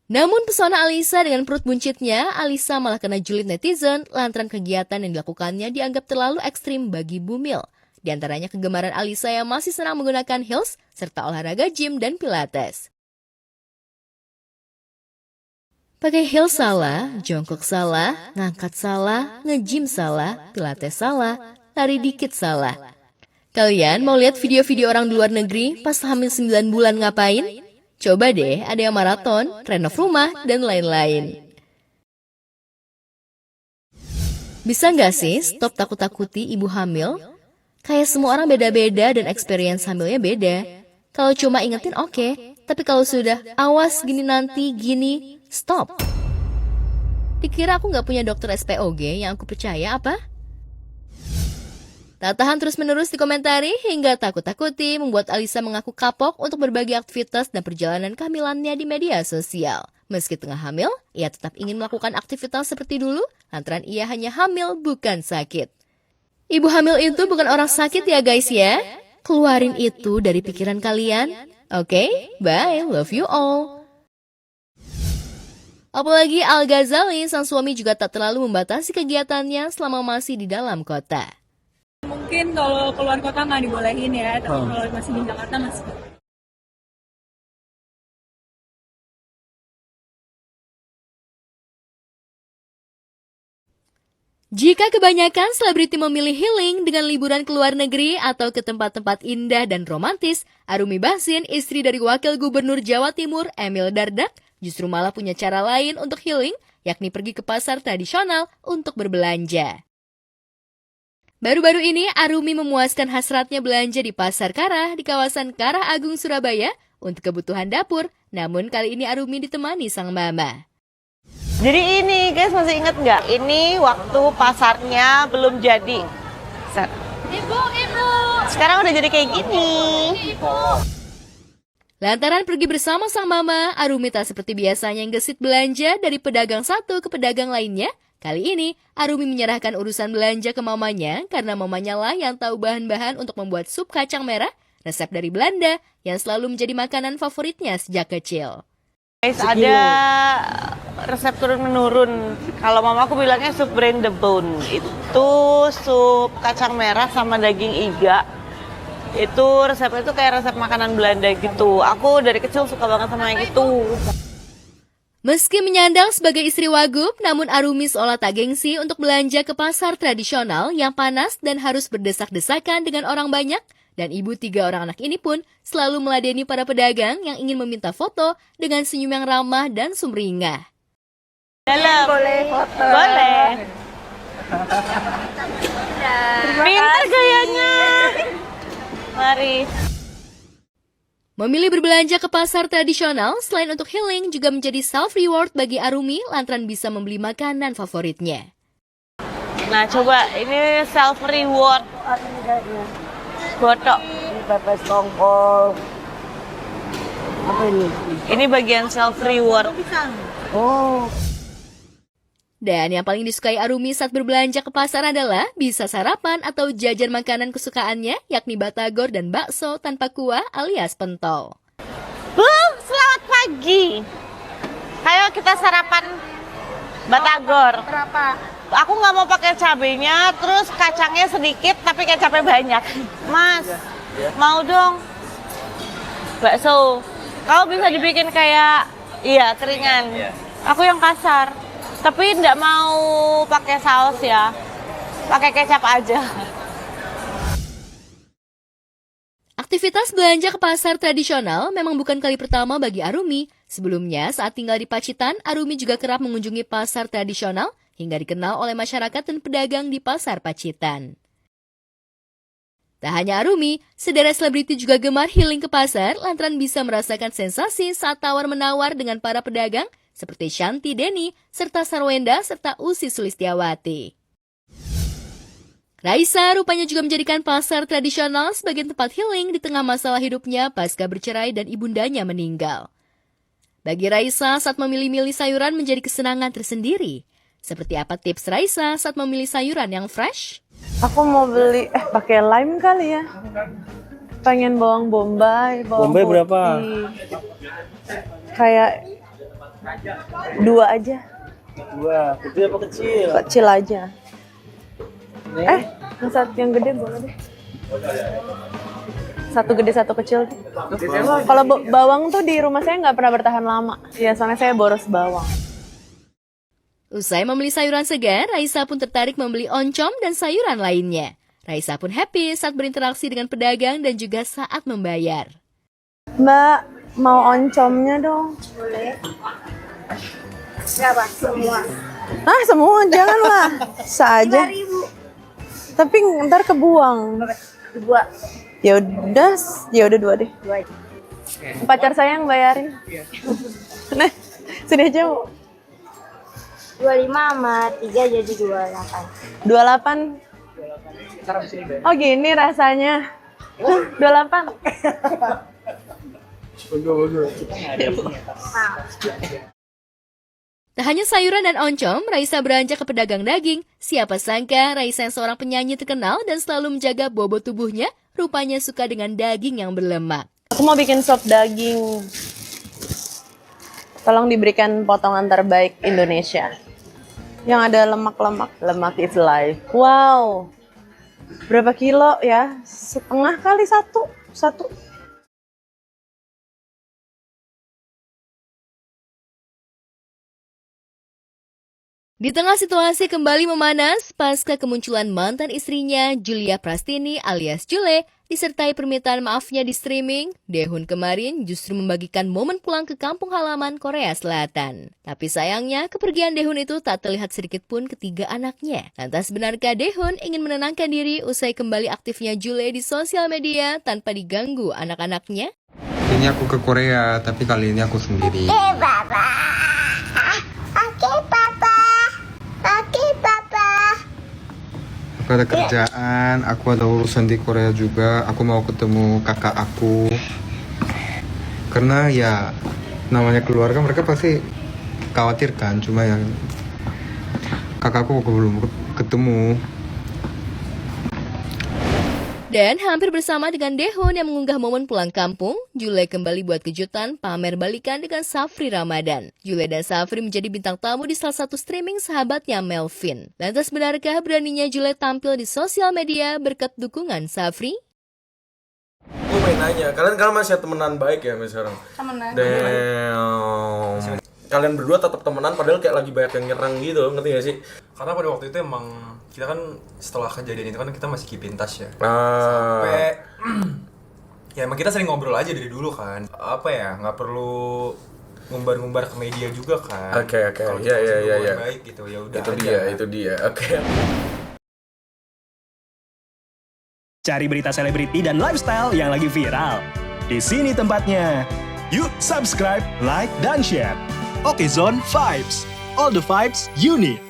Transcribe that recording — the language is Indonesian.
Namun pesona Alisa dengan perut buncitnya, Alisa malah kena julid netizen lantaran kegiatan yang dilakukannya dianggap terlalu ekstrim bagi Bumil. Di antaranya kegemaran Alisa yang masih senang menggunakan heels serta olahraga gym dan pilates. Pakai heels salah, jongkok salah, ngangkat salah, nge-gym salah, pilates salah, lari dikit salah. Kalian mau lihat video-video orang di luar negeri pas hamil 9 bulan ngapain? Coba deh, ada yang maraton, renov rumah, dan lain-lain. Bisa nggak sih stop takut-takuti ibu hamil? Kayak semua orang beda-beda dan experience hamilnya beda. Kalau cuma ingetin oke, tapi kalau sudah awas gini nanti, gini, stop. Dikira aku nggak punya dokter SPOG yang aku percaya apa? Tak tahan terus-menerus dikomentari hingga takut-takuti membuat Alisa mengaku kapok untuk berbagi aktivitas dan perjalanan kehamilannya di media sosial. Meski tengah hamil, ia tetap ingin melakukan aktivitas seperti dulu, lantaran ia hanya hamil bukan sakit. Ibu hamil itu bukan orang sakit ya guys ya. Keluarin itu dari pikiran kalian. Oke, bye, love you all. Apalagi Al-Ghazali, sang suami juga tak terlalu membatasi kegiatannya selama masih di dalam kota. Mungkin kalau keluar kota nggak dibolehin ya, tapi kalau masih di Jakarta masih. Jika kebanyakan selebriti memilih healing dengan liburan ke luar negeri atau ke tempat-tempat indah dan romantis, Arumi Bachsin, istri dari Wakil Gubernur Jawa Timur Emil Dardak, justru malah punya cara lain untuk healing, yakni pergi ke pasar tradisional untuk berbelanja. Baru-baru ini, Arumi memuaskan hasratnya belanja di Pasar Karah di kawasan Karah Agung, Surabaya untuk kebutuhan dapur. Namun kali ini Arumi ditemani sang mama. Jadi ini guys, masih inget nggak? Ini waktu pasarnya belum jadi. Ibu. Sekarang udah jadi kayak gini. Lantaran pergi bersama sang mama, Arumi tak seperti biasanya yang gesit belanja dari pedagang satu ke pedagang lainnya. Kali ini, Arumi menyerahkan urusan belanja ke mamanya karena mamanya lah yang tahu bahan-bahan untuk membuat sup kacang merah, resep dari Belanda yang selalu menjadi makanan favoritnya sejak kecil. Guys, ada resep turun-menurun. Kalau mamaku bilangnya sup brain the bone. Itu sup kacang merah sama daging iga. Itu resepnya itu kayak resep makanan Belanda gitu. Aku dari kecil suka banget sama yang itu. Meski menyandang sebagai istri wagub, namun Arumi seolah tak gengsi untuk belanja ke pasar tradisional yang panas dan harus berdesak-desakan dengan orang banyak. Dan ibu 3 orang anak ini pun selalu meladeni para pedagang yang ingin meminta foto dengan senyum yang ramah dan sumringah. Boleh foto. Boleh. Pintar gayanya. Mari. Memilih berbelanja ke pasar tradisional selain untuk healing juga menjadi self-reward bagi Arumi lantaran bisa membeli makanan favoritnya. Nah coba ini self-reward. Botok. Ini pepes tongkol. Apa ini? Ini bagian self-reward. Oh. Dan yang paling disukai Arumi saat berbelanja ke pasar adalah bisa sarapan atau jajan makanan kesukaannya, yakni batagor dan bakso tanpa kuah alias pentol. Selamat pagi. Ayo kita sarapan batagor. Berapa? Aku nggak mau pakai cabenya, terus kacangnya sedikit tapi kecapnya banyak. Mas, mau dong bakso. Kalau bisa dibikin kayak, iya keringan. Aku yang kasar. Tapi nggak mau pakai saus ya, pakai kecap aja. Aktivitas belanja ke pasar tradisional memang bukan kali pertama bagi Arumi. Sebelumnya, saat tinggal di Pacitan, Arumi juga kerap mengunjungi pasar tradisional hingga dikenal oleh masyarakat dan pedagang di pasar Pacitan. Tak hanya Arumi, sederet selebriti juga gemar healing ke pasar lantaran bisa merasakan sensasi saat tawar-menawar dengan para pedagang seperti Shanti Deni, serta Sarwenda, serta Usi Sulistiawati. Raisa rupanya juga menjadikan pasar tradisional sebagai tempat healing di tengah masalah hidupnya pasca bercerai dan ibundanya meninggal. Bagi Raisa, saat memilih-milih sayuran menjadi kesenangan tersendiri. Seperti apa tips Raisa saat memilih sayuran yang fresh? Aku mau beli, pakai lime kali ya. Pengen bawang bombay, bawang Bombay putih. berapa? Kayak 2 aja. 2, gede apa kecil? Kecil aja. Yang gede boleh deh. 1 gede 1 kecil. Kalau bawang tuh di rumah saya nggak pernah bertahan lama. Ya soalnya saya boros bawang. Usai membeli sayuran segar, Raisa pun tertarik membeli oncom dan sayuran lainnya. Raisa pun happy saat berinteraksi dengan pedagang dan juga saat membayar. Mbak, mau oncomnya dong. Boleh. Berapa? Semua. Ah, semua janganlah. Saja. 5.000. Tapi ntar kebuang. 2. Ya udah 2 deh. 2. Pacar saya yang bayarin. Nah, sini aja. 25 sama 3 jadi 28. 28. Oh gini rasanya. 28. Tak hanya sayuran dan oncom, Raisa beranjak ke pedagang daging. Siapa sangka Raisa yang seorang penyanyi terkenal dan selalu menjaga bobot tubuhnya, rupanya suka dengan daging yang berlemak. Aku mau bikin sop daging. Tolong diberikan potongan terbaik Indonesia. Yang ada lemak-lemak. Lemak is life. Wow. Berapa kilo ya? 1,5 kali 1. Di tengah situasi kembali memanas, pasca kemunculan mantan istrinya, Julia Prastini alias Jule, disertai permintaan maafnya di streaming, Daehoon kemarin justru membagikan momen pulang ke kampung halaman Korea Selatan. Tapi sayangnya, kepergian Daehoon itu tak terlihat sedikit pun ketiga anaknya. Lantas benarkah Daehoon ingin menenangkan diri usai kembali aktifnya Jule di sosial media tanpa diganggu anak-anaknya? Ini aku ke Korea, tapi kali ini aku sendiri. Aku ada kerjaan, aku ada urusan di Korea juga. Aku mau ketemu kakak aku. Karena ya namanya keluarga mereka pasti khawatir kan. Cuma yang kakakku aku belum ketemu. Dan hampir bersama dengan Daehoon yang mengunggah momen pulang kampung, Jule kembali buat kejutan pamer balikan dengan Safri Ramadan. Jule dan Safri menjadi bintang tamu di salah satu streaming sahabatnya Melvin. Lantas benarkah beraninya Jule tampil di sosial media berkat dukungan Safri? Gue pengen nanya, kalian masih temenan baik ya sampai sekarang? Temenan. Damn. Kalian berdua tetap temenan padahal kayak lagi banyak yang nyerang gitu, ngerti gak sih? Karena pada waktu itu emang kita kan setelah kejadian itu kan kita masih keep in touch ya. Ah. Sampai ya emang kita sering ngobrol aja dari dulu kan. Apa ya, nggak perlu ngumbar-ngumbar ke media juga kan. Oke. Kalau Iya. baik gitu ya udah. Itu dia. Oke. Cari berita selebriti dan lifestyle yang lagi viral. Di sini tempatnya. Yuk subscribe, like, dan share. Oke Zone Vibes. All the vibes you need.